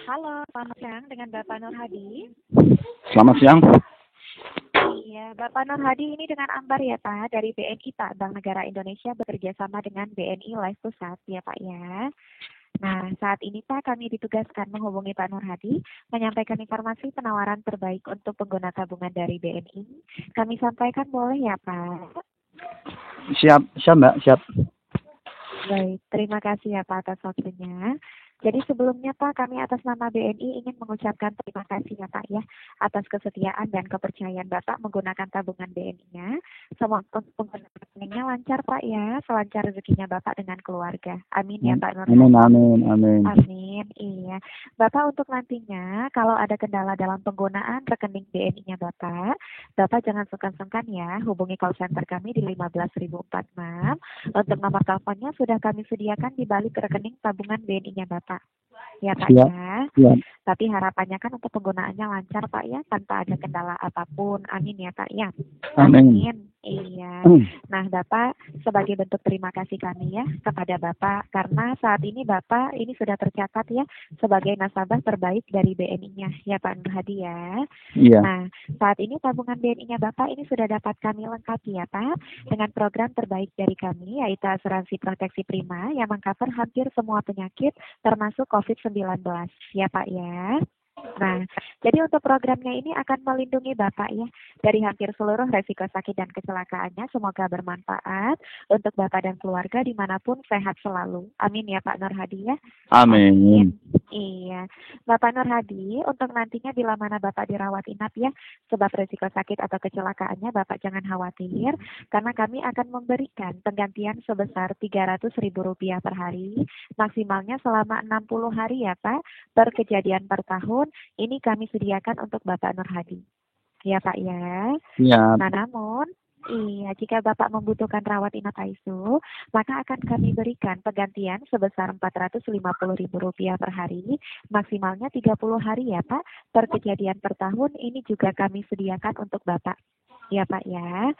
Halo, selamat siang dengan Bapak Nur Hadi. Selamat siang. Iya, Bapak Nur Hadi ini dengan Ambar ya Pak, dari BNI Pak, Bank Negara Indonesia bekerja sama dengan BNI Live Pusat ya Pak ya. Nah, saat ini Pak kami ditugaskan menghubungi Pak Nur Hadi, menyampaikan informasi penawaran terbaik untuk pengguna tabungan dari BNI. Kami sampaikan boleh ya Pak? Siap Mbak, siap. Baik, terima kasih ya Pak atas waktunya. Jadi sebelumnya Pak, kami atas nama BNI ingin mengucapkan terima kasih ya Pak ya atas kesetiaan dan kepercayaan Bapak menggunakan tabungan BNI-nya. Semoga penggunaannya lancar Pak ya, selancar rezekinya Bapak dengan keluarga. Amin ya Pak Nur. Amin. Iya. Bapak untuk nantinya kalau ada kendala dalam penggunaan rekening BNI-nya Bapak jangan sungkan-sungkan ya hubungi call center kami di 15.046. Untuk nomor teleponnya sudah kami sediakan di balik rekening tabungan BNI-nya Bapak. Ya Pak Siap. ya. Siap. Tapi harapannya kan untuk penggunaannya lancar Pak ya, tanpa ada kendala apapun. Amin ya Pak ya. Amin. Iya. Nah Bapak, sebagai bentuk terima kasih kami ya kepada Bapak, karena saat ini Bapak ini sudah tercatat ya sebagai nasabah terbaik dari BNI-nya ya Pak Nur Hadi ya. Iya. Nah, saat ini tabungan BNI-nya Bapak ini sudah dapat kami lengkapi ya Pak dengan program terbaik dari kami, yaitu asuransi proteksi prima yang mengcover hampir semua penyakit termasuk COVID-19 ya Pak ya. Nah, jadi untuk programnya ini akan melindungi Bapak ya dari hampir seluruh resiko sakit dan kecelakaannya. Semoga bermanfaat untuk Bapak dan keluarga dimanapun, sehat selalu. Amin ya Pak Nur Hadi ya. Amin. Iya, Bapak Nur Hadi, untuk nantinya bila mana Bapak dirawat inap ya, sebab resiko sakit atau kecelakaannya Bapak jangan khawatir, karena kami akan memberikan penggantian sebesar Rp300.000 per hari, maksimalnya selama 60 hari ya Pak, per kejadian per tahun, ini kami sediakan untuk Bapak Nur Hadi. Ya Pak ya. Siap. Nah namun, iya, jika Bapak membutuhkan rawat inap ICU, maka akan kami berikan penggantian sebesar Rp450.000 per hari, maksimalnya 30 hari ya Pak, per kejadian per tahun, ini juga kami sediakan untuk Bapak. Ya Pak ya.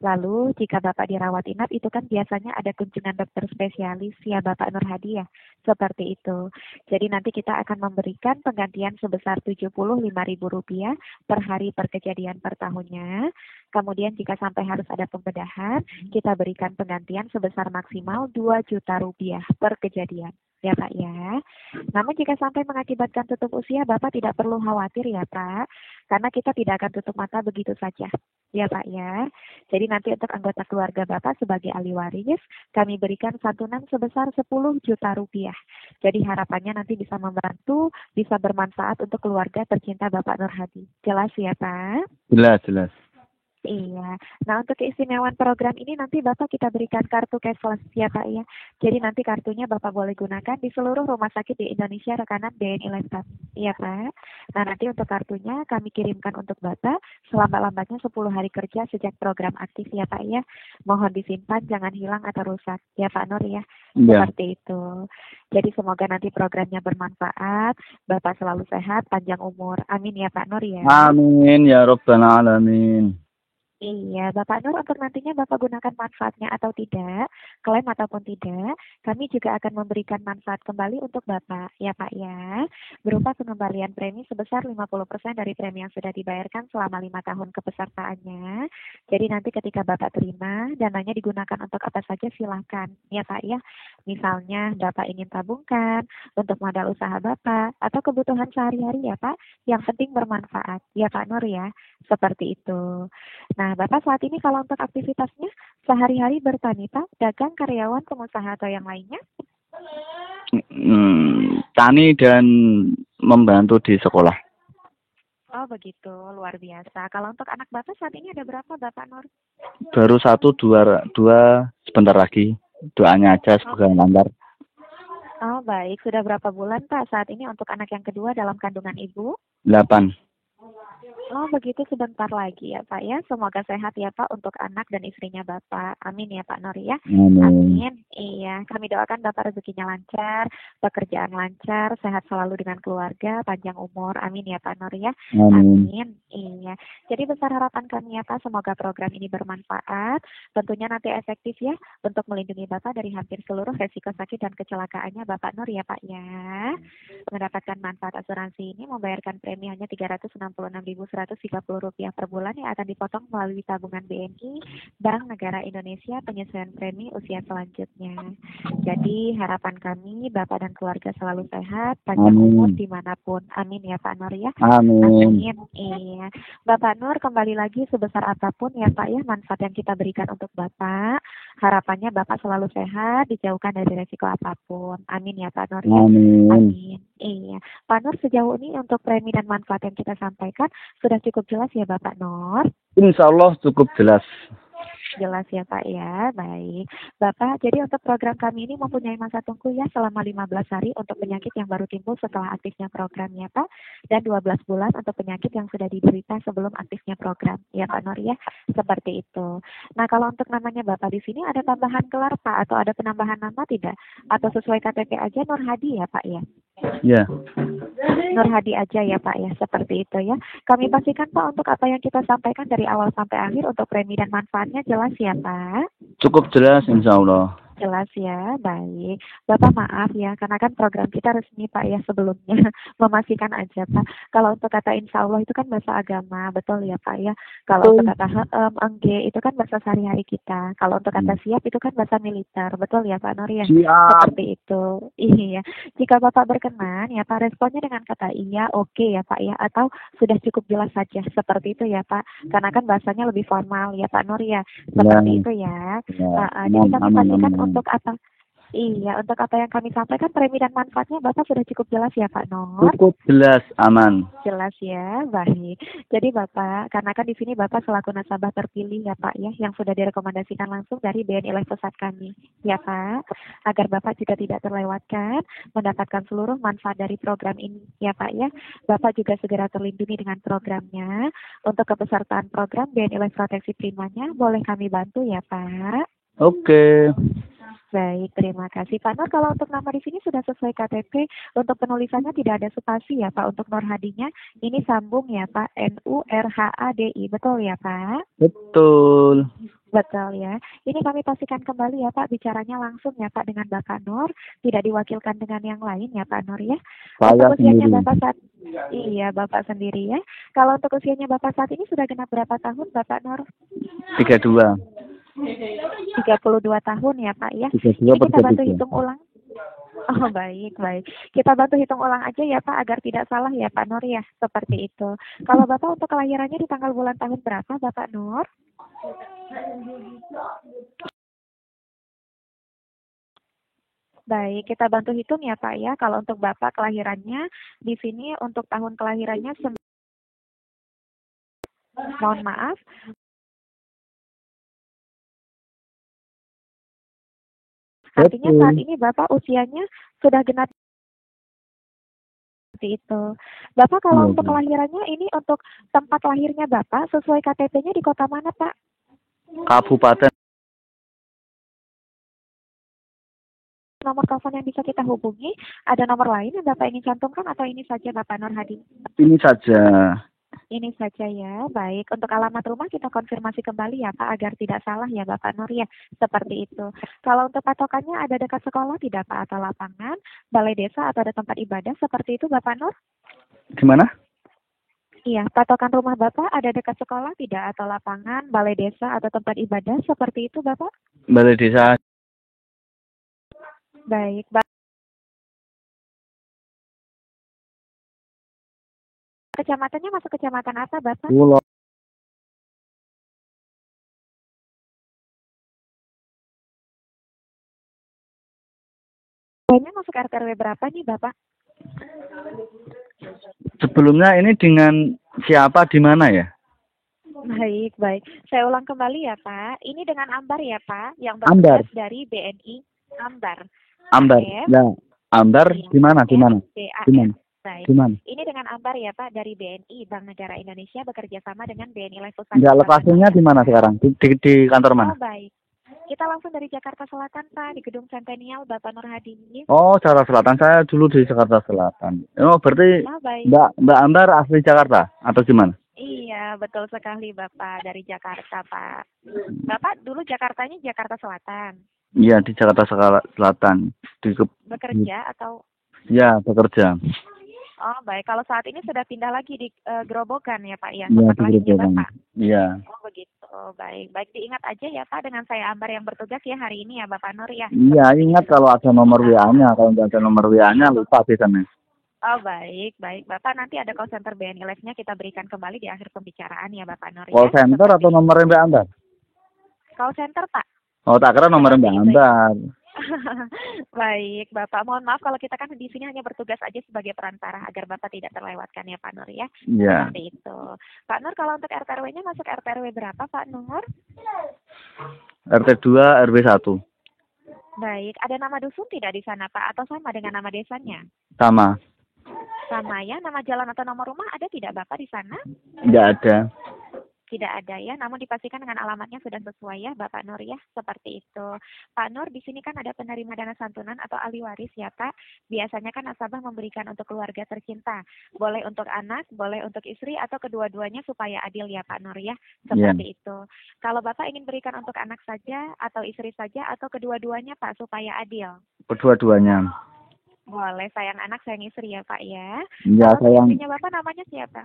Lalu jika Bapak dirawat inap itu kan biasanya ada kunjungan dokter spesialis ya Bapak Nur Hadi ya, seperti itu. Jadi nanti kita akan memberikan penggantian sebesar Rp75.000 per hari per kejadian per tahunnya. Kemudian jika sampai harus ada pembedahan, kita berikan penggantian sebesar maksimal Rp2 juta per kejadian. Ya Pak ya. Namun jika sampai mengakibatkan tutup usia, Bapak tidak perlu khawatir ya Pak, karena kita tidak akan tutup mata begitu saja. Ya Pak ya. Jadi nanti untuk anggota keluarga Bapak sebagai ahli waris, kami berikan santunan sebesar Rp10 juta. Jadi harapannya nanti bisa membantu, bisa bermanfaat untuk keluarga tercinta Bapak Nur Hadi. Jelas ya Pak? Jelas. Iya. Nah untuk keistimewaan program ini nanti Bapak kita berikan kartu cashless ya Pak ya. Jadi nanti kartunya Bapak boleh gunakan di seluruh rumah sakit di Indonesia rekanan BNI Live. Iya Pak. Nah nanti untuk kartunya kami kirimkan untuk Bapak selambat-lambatnya 10 hari kerja sejak program aktif ya Pak ya. Mohon disimpan, jangan hilang atau rusak ya Pak Nur ya. Iya. Seperti itu. Jadi semoga nanti programnya bermanfaat, Bapak selalu sehat, panjang umur. Amin ya Pak Nur ya. Amin ya Rabbal Alamin. Iya, Bapak Nur untuk nantinya Bapak gunakan manfaatnya atau tidak, klaim ataupun tidak, kami juga akan memberikan manfaat kembali untuk Bapak, ya Pak ya, berupa pengembalian premi sebesar 50% dari premi yang sudah dibayarkan selama 5 tahun kepesertaannya. Jadi nanti ketika Bapak terima, dananya digunakan untuk apa saja silahkan, ya Pak ya. Misalnya Bapak ingin tabungkan untuk modal usaha Bapak, atau kebutuhan sehari-hari ya Pak, yang penting bermanfaat, ya Pak Nur ya, seperti itu. Nah, Bapak saat ini kalau untuk aktivitasnya sehari-hari bertani Pak, dagang, karyawan, pengusaha atau yang lainnya? Tani dan membantu di sekolah. Oh begitu, luar biasa. Kalau untuk anak Bapak saat ini ada berapa Bapak Nur? Baru 1, 2 sebentar lagi. Doanya aja semoga lancar. Oh baik, sudah berapa bulan Pak saat ini untuk anak yang kedua dalam kandungan Ibu? 8. Oh, begitu sebentar lagi ya Pak ya. Semoga sehat ya Pak untuk anak dan istrinya Bapak. Amin ya Pak Nur ya. Amin. Amin. Iya, kami doakan Bapak rezekinya lancar, pekerjaan lancar, sehat selalu dengan keluarga, panjang umur. Amin ya Pak Nur ya. Amin. Amin. Iya. Jadi besar harapan kami ya Pak, semoga program ini bermanfaat. Tentunya nanti efektif ya untuk melindungi Bapak dari hampir seluruh resiko sakit dan kecelakaannya Bapak Nur ya Pak ya. Mendapatkan manfaat asuransi ini membayarkan premi hanya Rp366.130 per bulan yang akan dipotong melalui tabungan BNI, Bank Negara Indonesia, penyesuaian premi usia selanjutnya. Jadi harapan kami Bapak dan keluarga selalu sehat, panjang umur Amin. dimanapun. Amin ya Pak Nur ya. Amin. Amin. Iya. Bapak Nur kembali lagi sebesar apapun ya Pak ya manfaat yang kita berikan untuk Bapak. Harapannya Bapak selalu sehat, dijauhkan dari resiko apapun. Amin ya Pak Nur ya. Amin. Amin. Iya. Pak Nur sejauh ini untuk premi dan manfaat yang kita sampaikan sudah cukup jelas ya Bapak Nur? Insya Allah cukup jelas. Jelas ya Pak ya, baik. Bapak, jadi untuk program kami ini mempunyai masa tunggu ya selama 15 hari untuk penyakit yang baru timbul setelah aktifnya program ya Pak, dan 12 bulan untuk penyakit yang sudah diderita sebelum aktifnya program ya Pak Nur ya, seperti itu. Nah kalau untuk namanya Bapak di sini ada tambahan gelar Pak atau ada penambahan nama tidak? Atau sesuai KTP aja Nur Hadi ya Pak ya? Ya. Nur Hadi aja ya Pak ya, seperti itu ya. Kami pastikan Pak untuk apa yang kita sampaikan dari awal sampai akhir untuk premi dan manfaatnya jelas ya Pak. Cukup jelas insya Allah. Jelas ya, baik. Bapak maaf ya, karena kan program kita resmi Pak ya sebelumnya. Memastikan aja Pak. Kalau untuk kata insya Allah itu kan bahasa agama, betul ya Pak ya. Kalau untuk kata engge itu kan bahasa sehari-hari kita. Kalau untuk kata siap itu kan bahasa militer, betul ya Pak Nur ya. Siap. Seperti itu. Iya. Jika Bapak berkenan ya Pak, responnya dengan kata iya, oke ya Pak ya, atau sudah cukup jelas saja. Seperti itu ya Pak. Karena kan bahasanya lebih formal ya Pak Nur ya. Seperti itu ya. Jadi kami pastikan untuk apa? Iya, untuk apa yang kami sampaikan premi dan manfaatnya Bapak sudah cukup jelas ya Pak Nur? Cukup jelas, aman. Jelas ya, baik. Jadi Bapak, karena kan di sini Bapak selaku nasabah terpilih ya Pak ya, yang sudah direkomendasikan langsung dari BNI Life Pesat kami, ya Pak, agar Bapak juga tidak terlewatkan mendapatkan seluruh manfaat dari program ini, ya Pak ya. Bapak juga segera terlindungi dengan programnya. Untuk kepesertaan program BNI Life Proteksi Primanya, boleh kami bantu ya Pak? Oke. Baik, terima kasih Pak Nur. Kalau untuk nama di sini sudah sesuai KTP, untuk penulisannya tidak ada spasi ya Pak. Untuk Nur Hadinya ini sambung ya Pak, NURHADI, betul ya Pak? Betul. Betul ya. Ini kami pastikan kembali ya Pak, bicaranya langsung ya Pak dengan Bapak Nur, tidak diwakilkan dengan yang lain ya Pak Nur ya. Saya Untuk usianya sendiri. Bapak saat iya Bapak sendiri ya. Kalau untuk usianya Bapak saat ini sudah genap berapa tahun Bapak Nur? 32. 32 tahun ya Pak ya. 32 Ini per kita bantu 33. hitung ulang. Oh baik, baik. Kita bantu hitung ulang aja ya Pak agar tidak salah ya Pak Nur ya. Seperti itu. Kalau Bapak untuk kelahirannya di tanggal bulan tahun berapa Bapak Nur? Baik, kita bantu hitung ya Pak ya. Kalau untuk Bapak kelahirannya di sini untuk tahun kelahirannya mohon maaf. Artinya saat ini Bapak usianya sudah genap seperti itu. Bapak kalau untuk kelahirannya ini untuk tempat lahirnya Bapak sesuai KTP-nya di kota mana Pak? Kabupaten. Nomor telepon yang bisa kita hubungi, ada nomor lain yang Bapak ingin cantumkan atau ini saja Bapak Nur Hadi? Ini saja. Ini saja ya, baik. Untuk alamat rumah kita konfirmasi kembali ya Pak, agar tidak salah ya Bapak Nur ya, seperti itu. Kalau untuk patokannya ada dekat sekolah tidak Pak, atau lapangan, balai desa atau ada tempat ibadah, seperti itu Bapak Nur? Gimana? Iya, patokan rumah Bapak ada dekat sekolah tidak, atau lapangan, balai desa atau tempat ibadah, seperti itu Bapak? Balai desa. Baik, kecamatannya masuk kecamatan apa Bapak? Pulau. Kayaknya masuk RT RW berapa nih Bapak? Sebelumnya ini dengan siapa di mana ya? Baik, baik. Saya ulang kembali ya Pak. Ini dengan Ambar ya Pak, yang Ambar. bertugas dari BNI Ambar. Ambar. AF, Ya. Ambar iya, di mana? Di mana? BAF. Di mana? Baik. Di mana? Ini dengan dengan Ambar ya Pak dari BNI, Bank Negara Indonesia bekerja sama dengan BNI Life Pusat. Enggak, lokasinya di mana sekarang? Di kantor mana? Oh baik. Kita langsung dari Jakarta Selatan Pak, di Gedung Centennial Bapak Nur Hadi. Oh, Jakarta Selatan. Saya dulu di Jakarta Selatan. Oh, berarti Oh baik. Mbak Ambar asli Jakarta atau gimana? Iya, betul sekali Bapak dari Jakarta Pak. Bapak dulu Jakartanya Jakarta Selatan. Iya, di Jakarta Selatan. Bekerja atau? Ya, bekerja. Oh baik, kalau saat ini sudah pindah lagi di Gerobokan ya Pak ya, Iya, tempat di lahirnya Gerobokan. Bapak. Iya. Oh begitu, baik. Baik diingat aja ya Pak dengan saya Ambar yang bertugas ya hari ini ya Bapak Nur ya. Iya, ingat kalau ada nomor WA-nya. Kalau nggak ada nomor WA-nya lupa biasanya. Oh baik, baik. Bapak nanti ada call center BNI Live-nya kita berikan kembali di akhir pembicaraan ya Bapak Nur ya. Call center atau nomor Mbak Ambar? Call center Pak. Oh, tak kira nomor Mbak Ambar. Baik, Bapak. Mohon maaf kalau kita kan di sini hanya bertugas aja sebagai perantara agar Bapak tidak terlewatkan ya Pak Nur ya. Iya. Seperti itu. Pak Nur kalau untuk RT RW-nya masuk RT RW berapa Pak Nur? RT 2 RW 1. Baik, ada nama dusun tidak di sana Pak atau sama dengan nama desanya? Sama. Sama ya, nama jalan atau nomor rumah ada tidak Bapak di sana? Nggak ada. Tidak ada ya, namun dipastikan dengan alamatnya sudah sesuai ya Bapak Nur ya, seperti itu. Pak Nur, di sini kan ada penerima dana santunan atau ahli waris ya Pak. Biasanya kan nasabah memberikan untuk keluarga tercinta. Boleh untuk anak, boleh untuk istri atau kedua-duanya supaya adil ya Pak Nur ya, seperti itu. Kalau Bapak ingin berikan untuk anak saja atau istri saja atau kedua-duanya Pak supaya adil? Kedua-duanya. Boleh, sayang anak, sayang istri ya Pak ya. Iya, Kalau sayang. istrinya Bapak namanya siapa?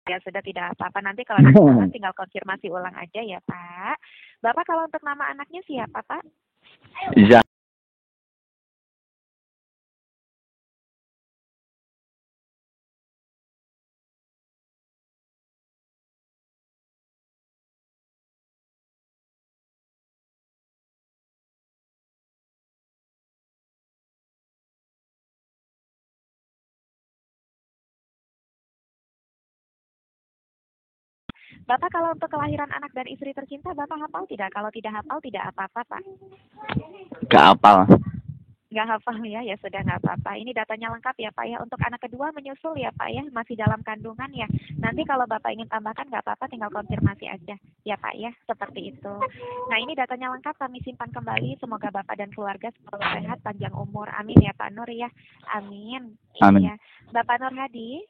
Ya sudah tidak apa-apa, nanti kalau ada kesalahan tinggal konfirmasi ulang aja ya Pak. Bapak kalau untuk nama anaknya siapa Pak? Iya. Bapak kalau untuk kelahiran anak dan istri tercinta Bapak hafal tidak? Kalau tidak hafal tidak apa-apa Pak. Nggak apal. Nggak hafal ya, ya sudah nggak apa-apa. Ini datanya lengkap ya Pak ya. Untuk anak kedua menyusul ya Pak ya, masih dalam kandungan ya. Nanti kalau Bapak ingin tambahkan nggak apa-apa, tinggal konfirmasi aja ya Pak ya, seperti itu. Nah ini datanya lengkap, kami simpan kembali. Semoga Bapak dan keluarga selalu sehat, panjang umur. Amin ya Pak Nur ya. Amin. Amin. Iya. Bapak Nur Hadi,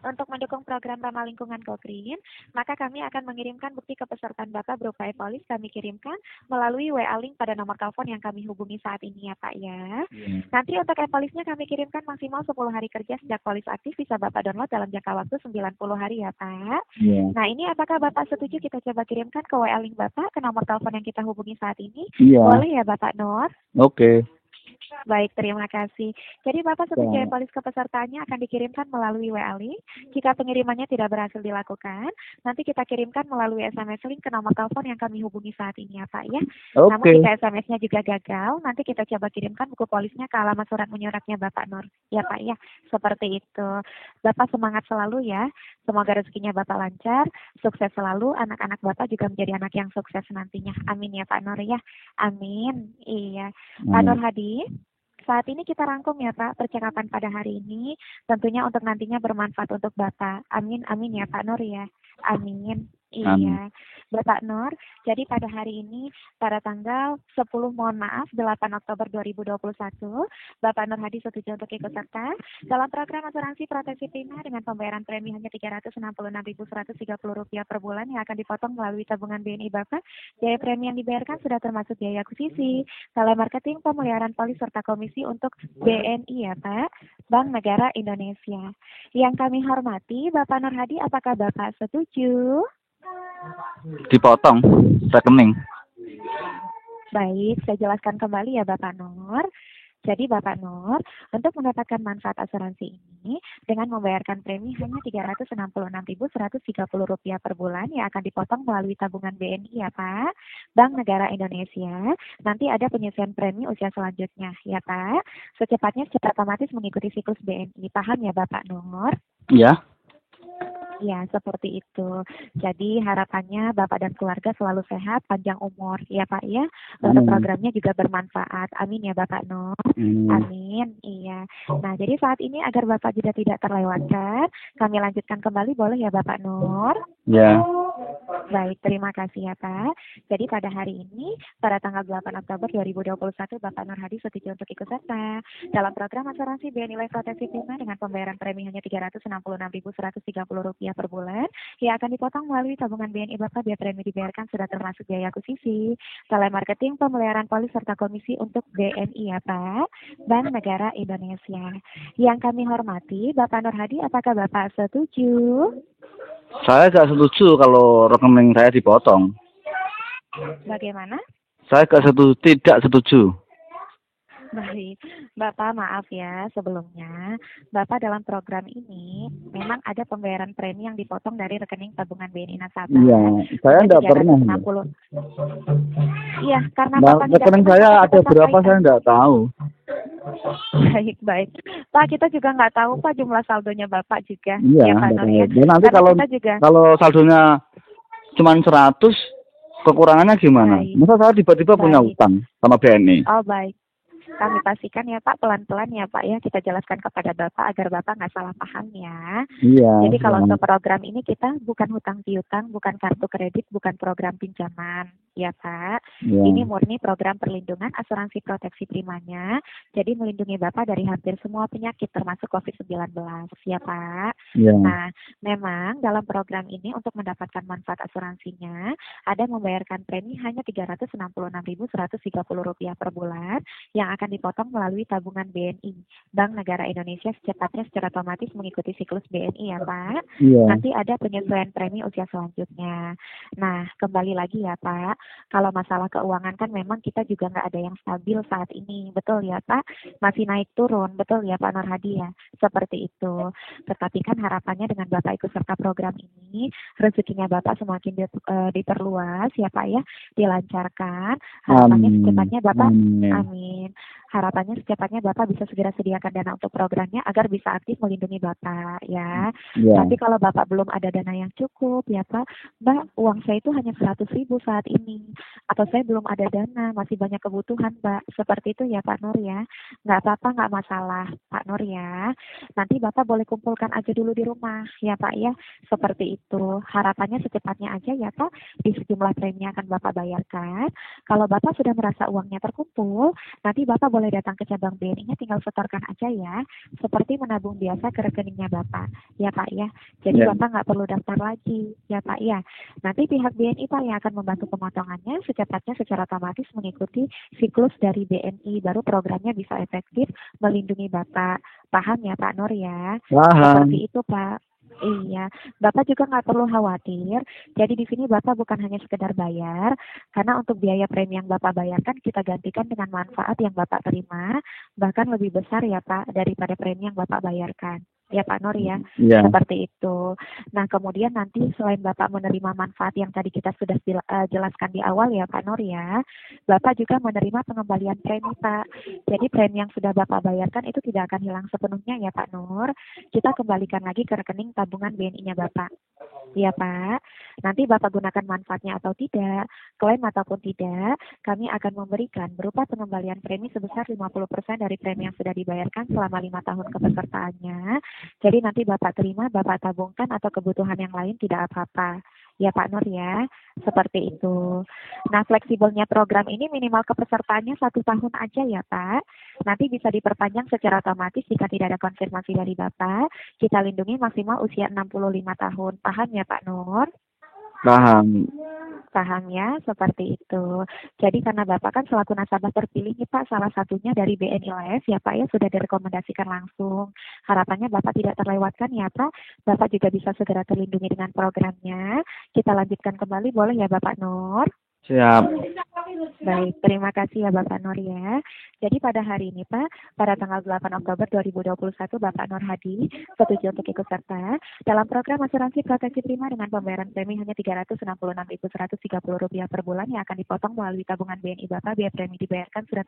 untuk mendukung program Ramah Lingkungan Go Green, maka kami akan mengirimkan bukti kepesertaan Bapak berupa e-polis kami kirimkan melalui WA link pada nomor telepon yang kami hubungi saat ini ya Pak ya. Nanti untuk e-polisnya kami kirimkan maksimal 10 hari kerja sejak polis aktif, bisa Bapak download dalam jangka waktu 90 hari ya Pak. Nah ini apakah Bapak setuju kita coba kirimkan ke WA link Bapak ke nomor telepon yang kita hubungi saat ini? Boleh ya Bapak Nur? Oke. Baik, terima kasih. Jadi Bapak setuju e-polis kepesertaannya akan dikirimkan melalui WA link. Jika pengirimannya tidak berhasil dilakukan, nanti kita kirimkan melalui SMS link ke nomor telepon yang kami hubungi saat ini ya Pak ya. Namun jika SMS-nya juga gagal, nanti kita coba kirimkan buku polisnya ke alamat surat menyuratnya Bapak Nur. Ya Pak ya, seperti itu. Bapak semangat selalu ya. Semoga rezekinya Bapak lancar, sukses selalu, anak-anak Bapak juga menjadi anak yang sukses nantinya. Amin ya Pak Nur ya. Amin. Iya. Pak Nur Hadi, saat ini kita rangkum ya Pak percakapan pada hari ini, tentunya untuk nantinya bermanfaat untuk Bapak. Amin, amin ya Pak Nur ya. Amin. Iya, Bapak Nur. Jadi pada hari ini, pada tanggal 10, mohon maaf, 8 Oktober 2021, Bapak Nur Hadi setuju untuk ikut serta dalam program asuransi proteksi prima dengan pembayaran premi hanya Rp366.130 per bulan yang akan dipotong melalui tabungan BNI Bapak. Biaya premi yang dibayarkan sudah termasuk biaya akuisisi, telemarketing, pemeliharaan polis, serta komisi untuk BNI ya Pak, Bank Negara Indonesia. Yang kami hormati, Bapak Nur Hadi, apakah Bapak setuju? Dipotong rekening. Baik, saya jelaskan kembali ya Bapak Nur. Jadi Bapak Nur, untuk mendapatkan manfaat asuransi ini dengan membayarkan premi hanya Rp366.130 per bulan yang akan dipotong melalui tabungan BNI ya Pak, Bank Negara Indonesia. Nanti ada penyusuan premi usia selanjutnya ya Pak. Secepatnya secara otomatis mengikuti siklus BNI. Paham ya Bapak Nur? Ya. Ya, seperti itu. Jadi harapannya Bapak dan keluarga selalu sehat, panjang umur, ya Pak ya. Untuk Amin. programnya juga bermanfaat. Amin ya Bapak Nur. Amin. Iya. Nah, jadi saat ini agar Bapak juga tidak terlewatkan, kami lanjutkan kembali boleh ya Bapak Nur? Ya. Baik, terima kasih ya Pak. Jadi pada hari ini, pada tanggal 8 Oktober 2021, Bapak Nur Hadi setuju untuk ikut serta dalam program asuransi BNI Life Proteksi Prima dengan pembayaran premi hanya Rp366.130 per bulan yang akan dipotong melalui tabungan BNI Bapak biar premi dibayarkan sudah termasuk biaya akuisisi, telemarketing, pemeliharaan polis serta komisi untuk BNI ya Pak, Bank Negara Indonesia. Yang kami hormati, Bapak Nur Hadi, apakah Bapak setuju? Saya nggak setuju kalau rekening saya dipotong. Bagaimana? Saya tidak setuju. Baik, Bapak maaf ya sebelumnya. Bapak dalam program ini memang ada pembayaran premi yang dipotong dari rekening tabungan BNI nasabah. Iya, saya nggak pernah. 360. Iya, karena Nah, Bapak tidak rekening pernah saya kita ada berapa sampaikan. saya nggak tahu. Baik, baik. Pak, kita juga nggak tahu Pak jumlah saldonya Bapak juga. Iya, Ya Pak Nur ya. dan nanti Karena kalau kita juga. saldonya cuma 100, kekurangannya gimana? Baik. Masa saya tiba-tiba punya Baik. utang sama BNI? Oh baik. Kami pastikan ya Pak, pelan-pelan ya Pak ya, kita jelaskan kepada Bapak agar Bapak nggak salah paham ya. Iya. Jadi kalau untuk program ini kita bukan hutang piutang, bukan kartu kredit, bukan program pinjaman ya Pak. Iya. Ini murni program perlindungan asuransi proteksi primanya. Jadi melindungi Bapak dari hampir semua penyakit termasuk COVID-19 ya Pak. Iya. Nah, memang dalam program ini untuk mendapatkan manfaat asuransinya ada membayarkan premi hanya Rp366.130 per bulan yang akan dipotong melalui tabungan BNI, Bank Negara Indonesia secepatnya secara otomatis mengikuti siklus BNI ya Pak. Iya. Nanti ada penyesuaian premi usia selanjutnya. Nah, kembali lagi ya Pak, kalau masalah keuangan kan memang kita juga nggak ada yang stabil saat ini, betul ya Pak? Masih naik turun, betul ya Pak Nur Hadi ya? Seperti itu. Tetapi kan harapannya dengan Bapak ikut serta program ini, rezekinya Bapak semakin diperluas ya Pak ya, dilancarkan. Harapannya secepatnya Bapak, amin. Harapannya secepatnya Bapak bisa segera sediakan dana untuk programnya agar bisa aktif melindungi Bapak ya. Tapi kalau Bapak belum ada dana yang cukup ya Pak, Mbak, uang saya itu hanya 100.000 saat ini. Atau saya belum ada dana, masih banyak kebutuhan Mbak. Seperti itu ya Pak Nur ya. Nggak apa-apa, nggak masalah Pak Nur ya. Nanti Bapak boleh kumpulkan aja dulu di rumah ya Pak ya. Seperti itu. Harapannya secepatnya aja ya Pak, di sejumlah premi yang akan Bapak bayarkan. Kalau Bapak sudah merasa uangnya terkumpul, nanti Bapak boleh datang ke cabang BNI-nya, tinggal setorkan aja ya, seperti menabung biasa ke rekeningnya Bapak, ya Pak ya. Jadi Bapak nggak perlu daftar lagi, ya Pak ya. Nanti pihak BNI Pak yang akan membantu pemotongannya secepatnya secara otomatis mengikuti siklus dari BNI, baru programnya bisa efektif melindungi Bapak. Paham ya Pak Nur ya? Paham. Seperti itu Pak. Iya, Bapak juga nggak perlu khawatir. Jadi di sini Bapak bukan hanya sekedar bayar, karena untuk biaya premi yang Bapak bayarkan kita gantikan dengan manfaat yang Bapak terima, bahkan lebih besar ya Pak daripada premi yang Bapak bayarkan. Ya Pak Nur ya, seperti itu. Nah kemudian nanti selain Bapak menerima manfaat yang tadi kita sudah jelaskan di awal ya Pak Nur ya, Bapak juga menerima pengembalian premi Pak. Jadi premi yang sudah Bapak bayarkan itu tidak akan hilang sepenuhnya ya Pak Nur. Kita kembalikan lagi ke rekening tabungan BNI-nya Bapak. Ya Pak, nanti Bapak gunakan manfaatnya atau tidak, klaim ataupun tidak, kami akan memberikan berupa pengembalian premi sebesar 50% dari premi yang sudah dibayarkan selama 5 tahun kepesertaannya. Jadi nanti Bapak terima, Bapak tabungkan atau kebutuhan yang lain tidak apa-apa. Ya Pak Nur ya, seperti itu. Nah fleksibelnya program ini minimal kepesertaannya 1 tahun aja ya Pak. Nanti bisa diperpanjang secara otomatis jika tidak ada konfirmasi dari Bapak. Kita lindungi maksimal usia 65 tahun. Paham ya Pak Nur? Paham. Paham ya, seperti itu. Jadi karena Bapak kan selaku nasabah terpilih nih Pak, salah satunya dari BNI Life ya Pak ya, sudah direkomendasikan langsung. Harapannya Bapak tidak terlewatkan ya Pak, Bapak juga bisa segera terlindungi dengan programnya. Kita lanjutkan kembali boleh ya Bapak Nur? Siap. Baik, terima kasih ya Bapak Nur ya. Jadi pada hari ini Pak, pada tanggal 8 Oktober 2021 Bapak Nur Hadi setuju untuk ikut serta dalam program asuransi proteksi prima dengan pembayaran premi hanya Rp366.130 per bulan yang akan dipotong melalui tabungan BNI Bapak. Biaya premi dibayarkan sudah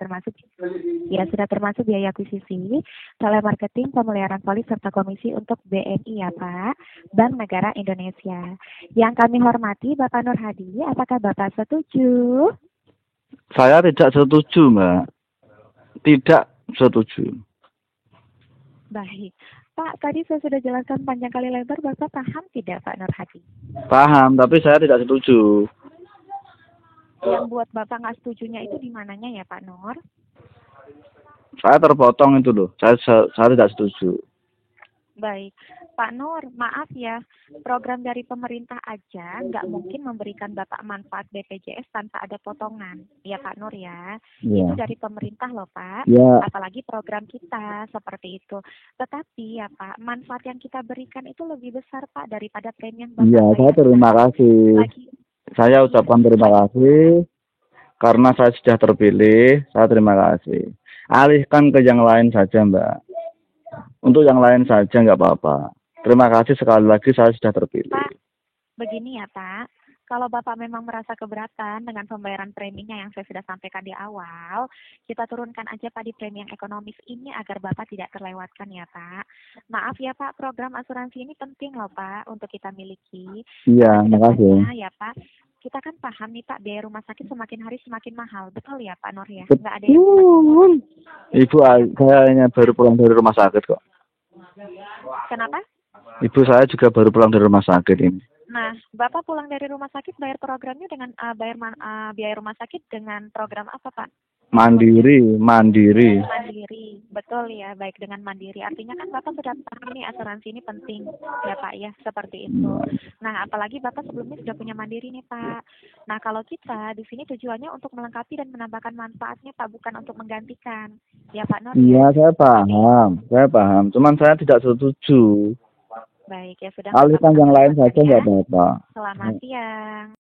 termasuk biaya akuisisi, telemarketing, pemeliharaan polis serta komisi untuk BNI ya Pak, Bank Negara Indonesia. Yang kami hormati Bapak Nur Hadi, apakah Bapak setuju? Saya tidak setuju, Mbak. Tidak setuju. Baik, Pak, tadi saya sudah jelaskan panjang kali lebar, Bapak paham tidak Pak Nur Hadi? Paham, tapi saya tidak setuju. Yang buat Bapak nggak setujunya itu di mananya ya Pak Nur? Saya terpotong itu loh. Saya tidak setuju. Baik, Pak Nur, maaf ya, program dari pemerintah aja nggak mungkin memberikan Bapak manfaat BPJS tanpa ada potongan. Ya Pak Nur ya, Ya. itu dari pemerintah loh Pak, Ya. apalagi program kita seperti itu. Tetapi ya Pak, manfaat yang kita berikan itu lebih besar Pak daripada premi yang Bapak Iya, saya bayarkan. terima kasih. Saya ucapkan terima kasih karena saya sudah terpilih. Saya terima kasih. Alihkan ke yang lain saja, Mbak. Untuk yang lain saja nggak apa-apa. Terima kasih sekali lagi, saya sudah terpilih. Pak, begini ya Pak, kalau Bapak memang merasa keberatan dengan pembayaran preminya yang saya sudah sampaikan di awal, kita turunkan aja Pak di premi yang ekonomis ini agar Bapak tidak terlewatkan ya Pak. Maaf ya Pak, program asuransi ini penting loh Pak untuk kita miliki. Iya, makasih. Ya Pak, kita kan paham nih Pak, biaya rumah sakit semakin hari semakin mahal, betul ya Pak Nur ya? Betul. Nggak ada yang Ibu, saya hanya baru pulang dari rumah sakit kok. Kenapa? Ibu saya juga baru pulang dari rumah sakit ini. Nah, Bapak pulang dari rumah sakit bayar programnya dengan biaya rumah sakit dengan program apa Pak? Mandiri. Mandiri, betul ya, baik dengan mandiri. Artinya kan Bapak sudah paham nih asuransi ini penting ya Pak ya, seperti itu. Nah, apalagi Bapak sebelumnya sudah punya mandiri nih Pak. Nah, kalau kita di sini tujuannya untuk melengkapi dan menambahkan manfaatnya Pak, bukan untuk menggantikan. Ya Pak Nur. Iya, saya paham. Cuman saya tidak setuju. Baik ya sudah. Alihkan yang lain saja nggak apa-apa. Selamat siang.